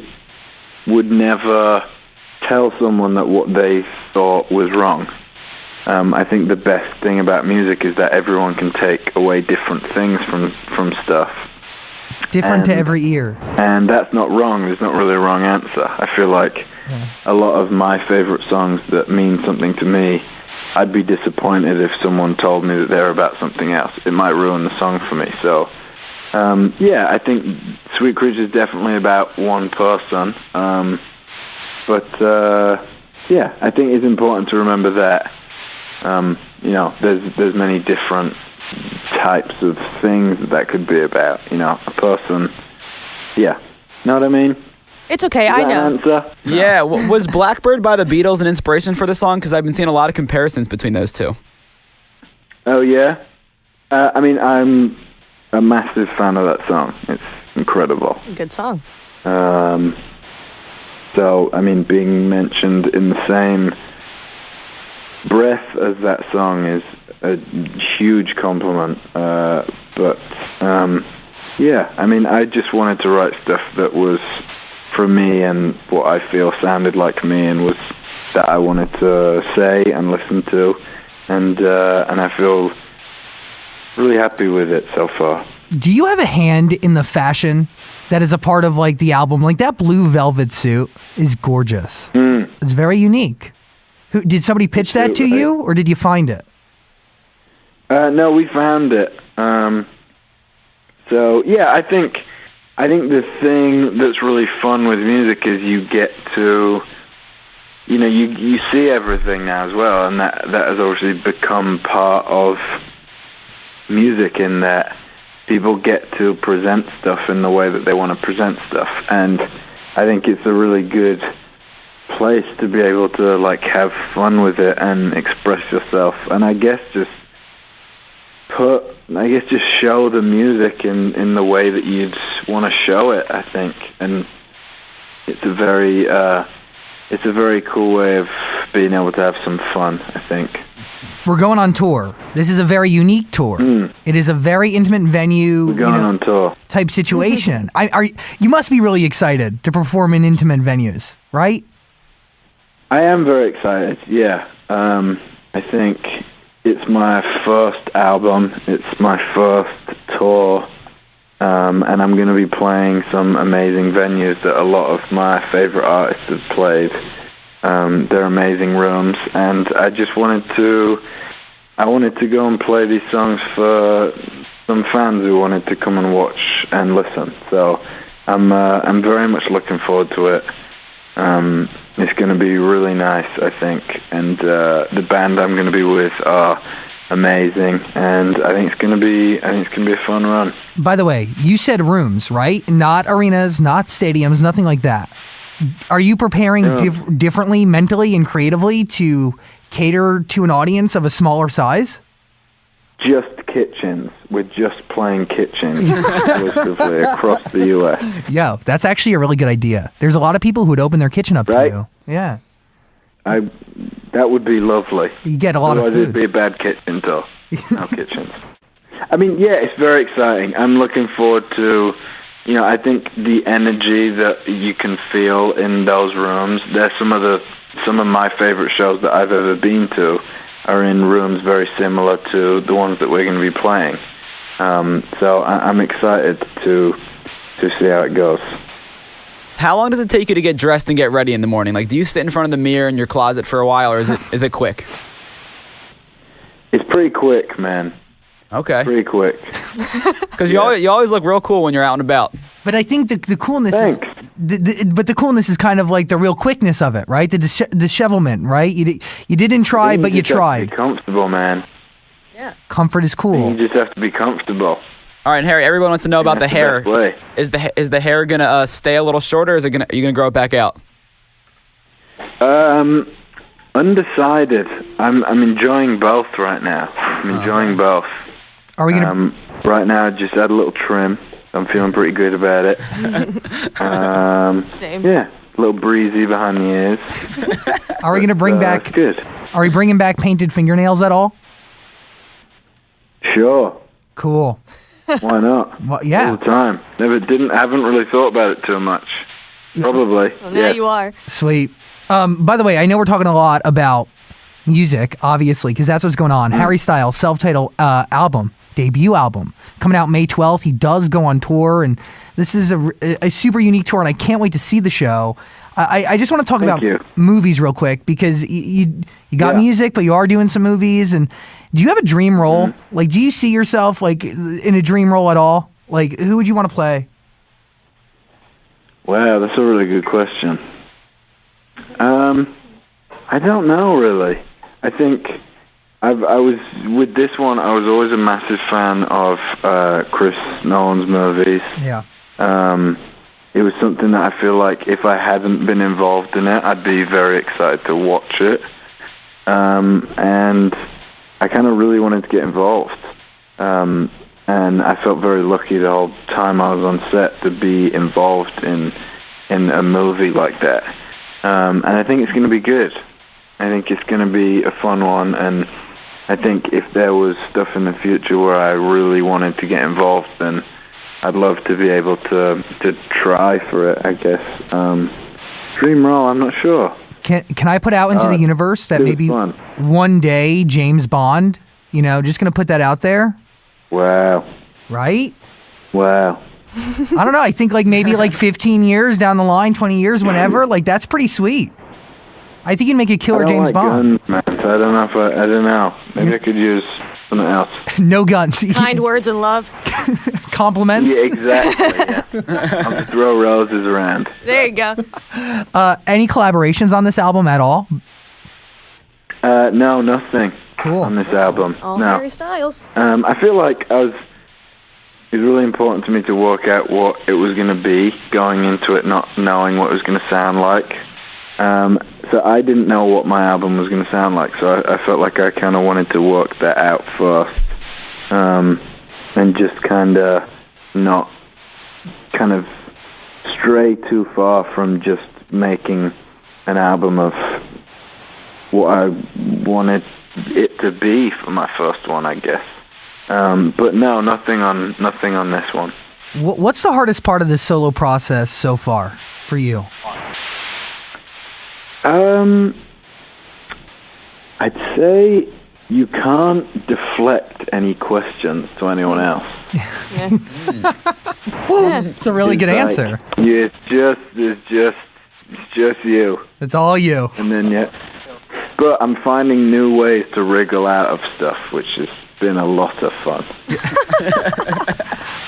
would never tell someone that what they thought was wrong. I think the best thing about music is that everyone can take away different things from stuff. It's different to every ear. And that's not wrong. There's not really a wrong answer. I feel like a lot of my favorite songs that mean something to me, I'd be disappointed if someone told me that they're about something else. It might ruin the song for me. So, I think Sweet Creature is definitely about one person. I think it's important to remember that, there's many different types of things that could be about, a person. Yeah. Know what I mean? It's okay, Is I that know. an answer? Yeah. Was Blackbird by the Beatles an inspiration for the song? Because I've been seeing a lot of comparisons between those two. Oh, yeah? I'm a massive fan of that song. It's incredible. Good song. Being mentioned in the same breath as that song is a huge compliment. I just wanted to write stuff that was for me and what I feel sounded like me and was that I wanted to say and listen to, and I feel really happy with it so far. Do you have a hand in the fashion that is a part of the album? That blue velvet suit is gorgeous. It's very unique. Did somebody pitch that to you, or did you find it? No, we found it. I think the thing that's really fun with music is you get to, you see everything now as well, and that has obviously become part of music in that people get to present stuff in the way that they want to present stuff, and I think it's a really good place to be able to have fun with it and express yourself, and I guess just show the music in the way that you'd want to show it, I think. And it's a very cool way of being able to have some fun, I think. We're going on tour. This is a very unique tour. It is a very intimate venue. We're going on tour type situation. You must be really excited to perform in intimate venues, right? I am very excited. Yeah, I think it's my first album. It's my first tour, and I'm going to be playing some amazing venues that a lot of my favorite artists have played. They're amazing rooms, and I just wanted to go and play these songs for some fans who wanted to come and watch and listen. So I'm very much looking forward to it. It's going to be really nice, I think, and the band I'm going to be with are amazing, and I think it's going to be a fun run. By the way, you said rooms, right? Not arenas, not stadiums, nothing like that. Are you preparing differently mentally and creatively to cater to an audience of a smaller size? Just kitchens. We're just playing kitchens exclusively across the U.S. Yeah, that's actually a really good idea. There's a lot of people who would open their kitchen up to you. Yeah. That would be lovely. You get a lot of food. It'd be a bad kitchen, though. No kitchens. I mean, yeah, it's very exciting. I'm looking forward to... I think the energy that you can feel in those rooms, they're some of my favorite shows that I've ever been to are in rooms very similar to the ones that we're going to be playing. So I'm excited to see how it goes. How long does it take you to get dressed and get ready in the morning? Like, do you sit in front of the mirror in your closet for a while, or is it quick? It's pretty quick, man. Okay. Pretty quick. Because you always look real cool when you're out and about. But I think the coolness Thanks. but the coolness is kind of like the real quickness of it, right? The dishevelment, right? You didn't try, but you tried. Have to be comfortable, man. Yeah. Comfort is cool. You just have to be comfortable. All right, Harry. Everyone wants to know about the hair. Way. Is the hair gonna stay a little shorter, or are you gonna grow it back out? Undecided. I'm enjoying both right now. I'm enjoying both. Are we gonna? Right now, I just had a little trim. I'm feeling pretty good about it. Same. Yeah, a little breezy behind the ears. Are we gonna bring back? Good. Are we bringing back painted fingernails at all? Sure. Cool. Why not? Well, yeah. All the time. Haven't really thought about it too much. Probably. Well, now you are. Sweet. By the way, I know we're talking a lot about music, obviously, because that's what's going on. Harry Styles' self-titled album, debut album, coming out May 12th. He does go on tour, and this is a super unique tour, and I can't wait to see the show. I just want to talk about movies real quick, because you got music, but you are doing some movies. And do you have a dream role? Like, do you see yourself like in a dream role at all? Like, who would you want to play? Wow, that's a really good question. I don't know, really. I think I was with this one. I was always a massive fan of Chris Nolan's movies. Yeah. It was something that I feel like if I hadn't been involved in it, I'd be very excited to watch it. And I kind of really wanted to get involved. And I felt very lucky the whole time I was on set to be involved in a movie like that. And I think it's going to be good. I think it's going to be a fun one, and I think if there was stuff in the future where I really wanted to get involved, then I'd love to be able to try for it, I guess. Dream role, I'm not sure. Can I put out into the universe that maybe one day James Bond, just going to put that out there? Wow. Right? Wow. I don't know. I think maybe 15 years down the line, 20 years, whenever, that's pretty sweet. I think you'd make a killer James Bond. Guns, man, so I don't know. Maybe I could use something else. No guns. Kind words and love. Compliments. Yeah, exactly. Yeah. I'll just throw roses around. There you go. Any collaborations on this album at all? No, nothing. Cool. On this album. All no. Harry Styles. I feel like it was really important to me to work out what it was going to be going into it, not knowing what it was going to sound like. So I didn't know what my album was going to sound like, so I felt like I kind of wanted to work that out first, and just kind of not kind of stray too far from just making an album of what I wanted it to be for my first one, I guess. But no, nothing on this one. What's the hardest part of this solo process so far for you? I'd say you can't deflect any questions to anyone else. It's a really good answer. Yeah, it's just you. It's all you. And then but I'm finding new ways to wriggle out of stuff, which has been a lot of fun.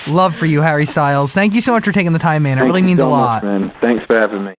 Love for you, Harry Styles. Thank you so much for taking the time, man. It really means a lot. Much, man. Thanks for having me.